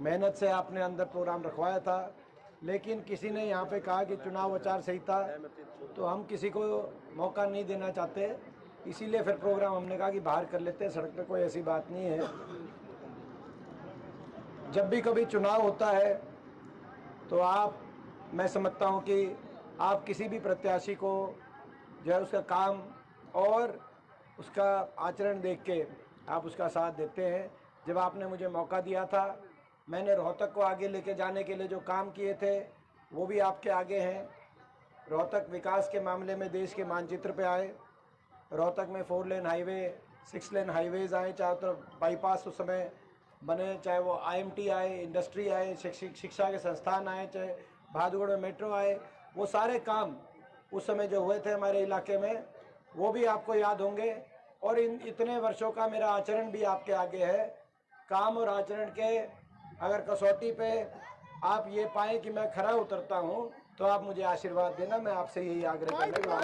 मेहनत से आपने अंदर प्रोग्राम रखवाया था, लेकिन किसी ने यहाँ पे कहा कि चुनाव आचार संहिता, तो हम किसी को मौका नहीं देना चाहते, इसीलिए फिर प्रोग्राम हमने कहा कि बाहर कर लेते हैं। सड़क पे कोई ऐसी बात नहीं है। जब भी कभी चुनाव होता है तो मैं समझता हूँ कि आप किसी भी प्रत्याशी को जो है उसका काम और उसका आचरण देख के आप उसका साथ देते हैं। जब आपने मुझे मौका दिया था, मैंने रोहतक को आगे लेके जाने के लिए जो काम किए थे वो भी आपके आगे हैं। रोहतक विकास के मामले में देश के मानचित्र पे आए। रोहतक में 4 लेन हाईवे, 6 लेन हाईवेज आए, चारों तरफ बाईपास उस समय बने, चाहे वो IMT आए, इंडस्ट्री आए, शिक्षा के संस्थान आए, चाहे बहादुरगढ़ में मेट्रो आए, वो सारे काम उस समय जो हुए थे हमारे इलाके में वो भी आपको याद होंगे। और इन इतने वर्षों का मेरा आचरण भी आपके आगे है। काम और आचरण के अगर कसौटी पे आप ये पाएँ कि मैं खरा उतरता हूँ तो आप मुझे आशीर्वाद देना। मैं आपसे यही आग्रह करना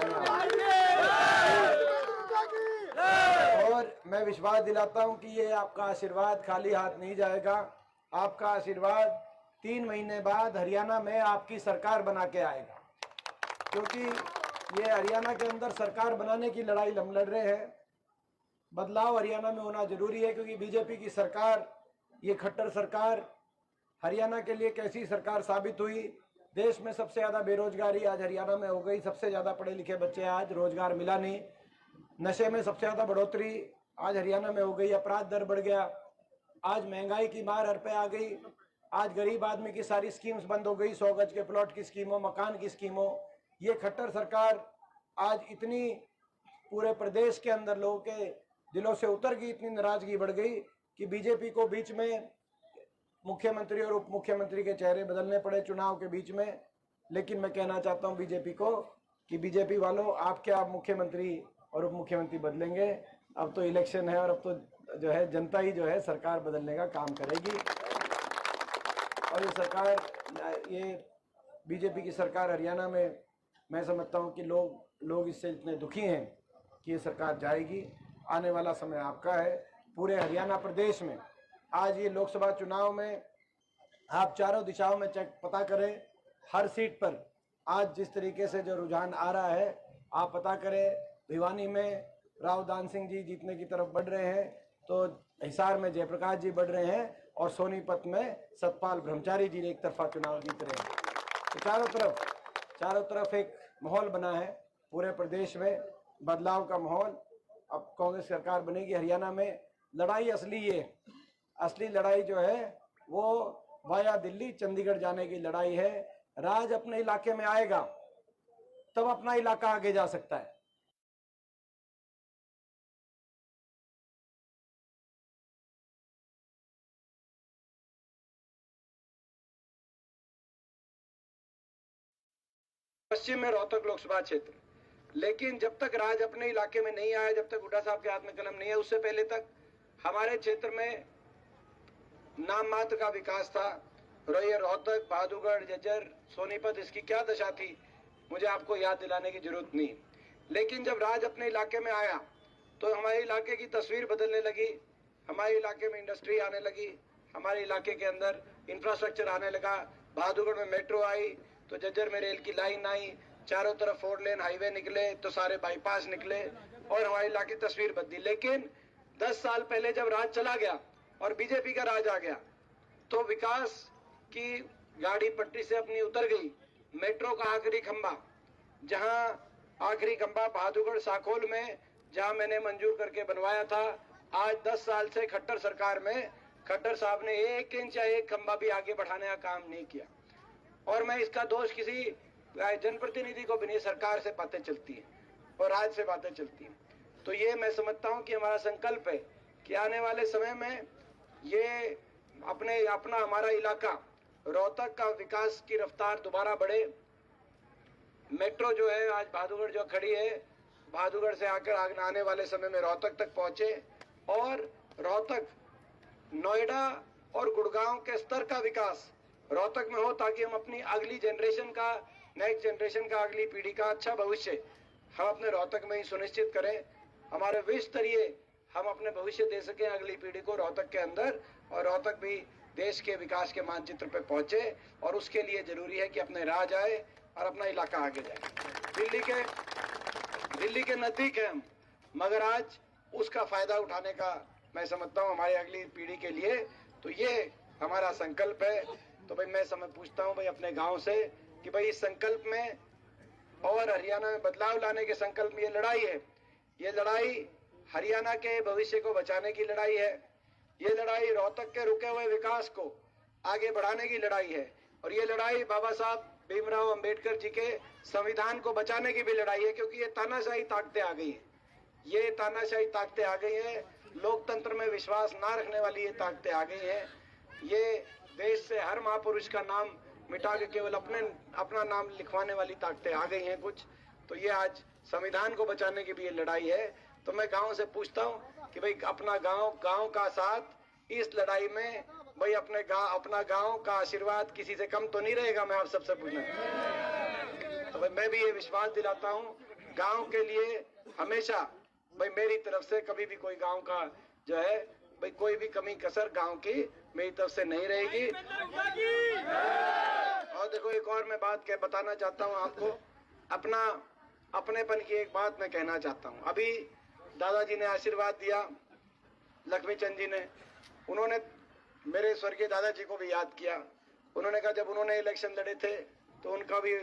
और मैं विश्वास दिलाता हूँ कि ये आपका आशीर्वाद खाली हाथ नहीं जाएगा। आपका आशीर्वाद 3 महीने बाद हरियाणा में आपकी सरकार बना के आएगा, क्योंकि ये हरियाणा के अंदर सरकार बनाने की लड़ाई हम लड़ रहे हैं। बदलाव हरियाणा में होना जरूरी है, क्योंकि बीजेपी की सरकार, ये खट्टर सरकार हरियाणा के लिए कैसी सरकार साबित हुई। देश में सबसे ज़्यादा बेरोजगारी आज हरियाणा में हो गई, सबसे ज़्यादा पढ़े लिखे बच्चे आज रोजगार मिला नहीं। नशे में सबसे ज़्यादा बढ़ोतरी आज हरियाणा में हो गई, अपराध दर बढ़ गया, आज महंगाई की मार हर पे आ गई, आज गरीब आदमी की सारी स्कीम्स बंद हो गई, 100 गज के प्लॉट की स्कीम हो, मकान की स्कीम हो। ये खट्टर सरकार आज इतनी पूरे प्रदेश के अंदर लोगों के दिलों से उतर गई, इतनी नाराजगी बढ़ गई कि बीजेपी को बीच में मुख्यमंत्री और उप मुख्यमंत्री के चेहरे बदलने पड़े चुनाव के बीच में। लेकिन मैं कहना चाहता हूं बीजेपी को कि बीजेपी वालों, आपके आप मुख्यमंत्री और उप मुख्यमंत्री बदलेंगे। अब तो इलेक्शन है और अब तो जो है जनता ही जो है सरकार बदलने का काम करेगी। और ये सरकार, ये बीजेपी की सरकार हरियाणा में, मैं समझता हूं कि लोग इससे इतने दुखी हैं कि ये सरकार जाएगी। आने वाला समय आपका है। पूरे हरियाणा प्रदेश में आज ये लोकसभा चुनाव में आप चारों दिशाओं में पता करें, हर सीट पर आज जिस तरीके से जो रुझान आ रहा है, आप पता करें। भिवानी में राव दान सिंह जी जीतने की तरफ बढ़ रहे हैं, तो हिसार में जयप्रकाश जी बढ़ रहे हैं, और सोनीपत में सतपाल ब्रह्मचारी जी एक तरफा चुनाव जीत रहे हैं। तो चारों तरफ एक माहौल बना है पूरे प्रदेश में, बदलाव का माहौल। अब कांग्रेस सरकार बनेगी हरियाणा में। लड़ाई असली लड़ाई जो है वो वाया दिल्ली चंडीगढ़ जाने की लड़ाई है। राज अपने इलाके में आएगा तब अपना इलाका आगे जा सकता है। पश्चिम में रोहतक लोकसभा क्षेत्र, लेकिन जब तक राज अपने इलाके में नहीं आया, जब तक हुड्डा साहब के हाथ में कलम नहीं है, उससे पहले तक हमारे क्षेत्र में नाम मात्र का विकास था। रोहतक, बहादुरगढ़, जज्जर, सोनीपत, इसकी क्या दशा थी मुझे आपको याद दिलाने की जरूरत नहीं। लेकिन जब राज अपने इलाके में आया तो हमारे इलाके की तस्वीर बदलने लगी। हमारे इलाके में इंडस्ट्री आने लगी, हमारे इलाके के अंदर इंफ्रास्ट्रक्चर आने लगा। बहादुरगढ़ में मेट्रो आई तो जज्जर में रेल की लाइन आई, चारों तरफ 4 लेन हाईवे निकले तो सारे बाईपास निकले और हमारे इलाके की तस्वीर बदली। लेकिन 10 साल पहले जब राज चला गया और बीजेपी का राज आ गया तो विकास की गाड़ी पटरी से अपनी उतर गई। मेट्रो का आखिरी खंबा, जहां आखिरी खंबा बहादुरगढ़ साकोल में जहां मैंने मंजूर करके बनवाया था, आज 10 साल से खट्टर सरकार में खट्टर साहब ने 1 इंच या 1 खंबा भी आगे बढ़ाने का काम नहीं किया। और मैं इसका दोष किसी जनप्रतिनिधि को भी नहीं, सरकार से बातें चलती है और राज से बातें चलती है। तो ये मैं समझता हूं कि हमारा संकल्प है कि आने वाले समय में ये अपना हमारा इलाका रोहतक का विकास की रफ्तार दोबारा बढ़े। मेट्रो जो है आज बहादुरगढ़ जो खड़ी है, बहादुरगढ़ से आकर आने वाले समय में रोहतक तक पहुंचे और रोहतक नोएडा और गुड़गांव के स्तर का विकास रोहतक में हो, ताकि हम अपनी अगली जनरेशन का, नेक्स्ट जनरेशन का, अगली पीढ़ी का अच्छा भविष्य हम अपने रोहतक में ही सुनिश्चित करें। हमारे विश्व स्तरीय हम अपने भविष्य दे सकें अगली पीढ़ी को रोहतक के अंदर। और रोहतक भी देश के विकास के मानचित्र पे पहुंचे, और उसके लिए जरूरी है कि अपने राह जाए और अपना इलाका आगे जाए। दिल्ली के नजदीक है हम, मगर आज उसका फायदा उठाने का मैं समझता हूँ हमारी अगली पीढ़ी के लिए तो ये हमारा संकल्प है। तो भाई मैं पूछता हूँ भाई अपने गांव से कि भाई इस संकल्प में और हरियाणा में बदलाव लाने के संकल्प में ये लड़ाई है। ये लड़ाई हरियाणा के भविष्य को बचाने की लड़ाई है। ये लड़ाई रोहतक के रुके हुए विकास को आगे बढ़ाने की लड़ाई है। और ये लड़ाई बाबा साहब भीमराव अंबेडकर जी के संविधान को बचाने की भी लड़ाई है, क्योंकि ये तानाशाही ताकतें आ गई हैं। ये तानाशाही ताकतें आ गई हैं, लोकतंत्र में विश्वास ना रखने वाली ये ताकतें आ गई हैं। ये देश से हर महापुरुष का नाम मिटा के केवल अपना नाम लिखवाने वाली ताकतें आ गई हैं कुछ। तो ये आज संविधान को बचाने की भी ये लड़ाई है। तो मैं गांव से पूछता हूँ कि भाई अपना गांव का साथ इस लड़ाई में, भाई अपना गांव का आशीर्वाद किसी से कम तो नहीं रहेगा। मैं आप सबसे पूछना, तो भाई मैं भी ये विश्वास दिलाता हूँ गांव के लिए हमेशा भाई मेरी तरफ से कभी भी कोई गांव का जो है भाई कोई भी कमी कसर गांव की मेरी तरफ से नहीं रहेगी। और देखो एक और मैं बात बताना चाहता हूँ आपको, अपनेपन की एक बात मैं कहना चाहता हूँ। अभी दादाजी ने आशीर्वाद दिया, लक्ष्मी चंद जी ने, उन्होंने मेरे स्वर्गीय दादाजी को भी याद किया। उन्होंने कहा जब उन्होंने इलेक्शन लड़े थे तो उनका भी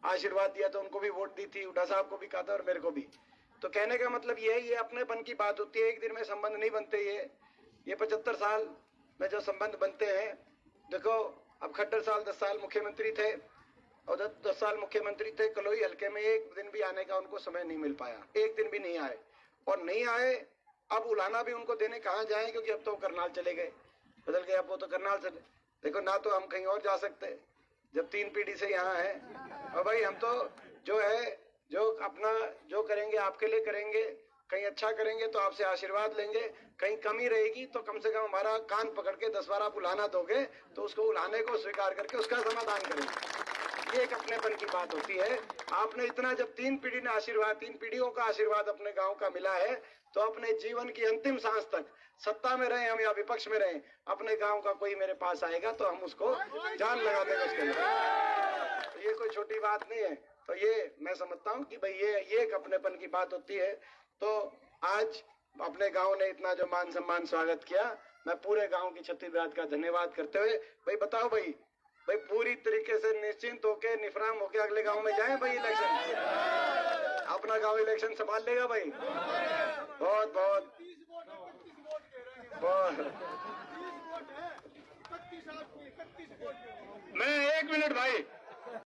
आशीर्वाद दिया, तो उनको भी वोट दी थी, उड़ा साहब को भी कहा था और मेरे को भी। तो कहने का मतलब ये अपनेपन की बात होती है। एक दिन में संबंध नहीं बनते। ये 75 साल में जो संबंध बनते हैं, देखो अब खट्टर साल 10 साल मुख्यमंत्री थे और 10 साल मुख्यमंत्री थे। कलोई हल्के में एक दिन भी आने का उनको समय नहीं मिल पाया, एक दिन भी नहीं आए। और नहीं आए, अब उलाना भी उनको देने कहाँ जाए, क्योंकि अब तो करनाल चले गए, बदल गए। अब वो तो करनाल से देखो ना, तो हम कहीं और जा सकते जब 3 पीढ़ी से यहाँ है। और भाई हम तो जो अपना जो करेंगे आपके लिए करेंगे, कहीं अच्छा करेंगे तो आपसे आशीर्वाद लेंगे, कहीं कमी रहेगी तो कम से कम हमारा कान पकड़ के 10 बार आप उलाना दोगे तो उसको उलाने को स्वीकार करके उसका समाधान करेंगे। ये एक अपनेपन की बात होती है। आपने इतना जब 3 पीढ़ियों का आशीर्वाद अपने गांव का मिला है, तो अपने जीवन की अंतिम सांस तक, सत्ता में रहे हम या विपक्ष में रहे, अपने गांव का कोई मेरे पास आएगा तो हम उसको जान लगा देंगे उसके लिए। ये कोई छोटी बात नहीं है। तो ये मैं समझता हूँ कि भाई ये एक अपनेपन की बात होती है। तो आज अपने गांव ने इतना जो मान सम्मान स्वागत किया, मैं पूरे गांव की छत्तीसगढ़ का धन्यवाद करते हुए भाई बताओ भाई पूरी तरीके से निश्चिंत होके निफराम होके अगले गांव में जाएं भाई। इलेक्शन अपना गांव इलेक्शन संभाल लेगा भाई। बहुत बहुत मैं 1 मिनट भाई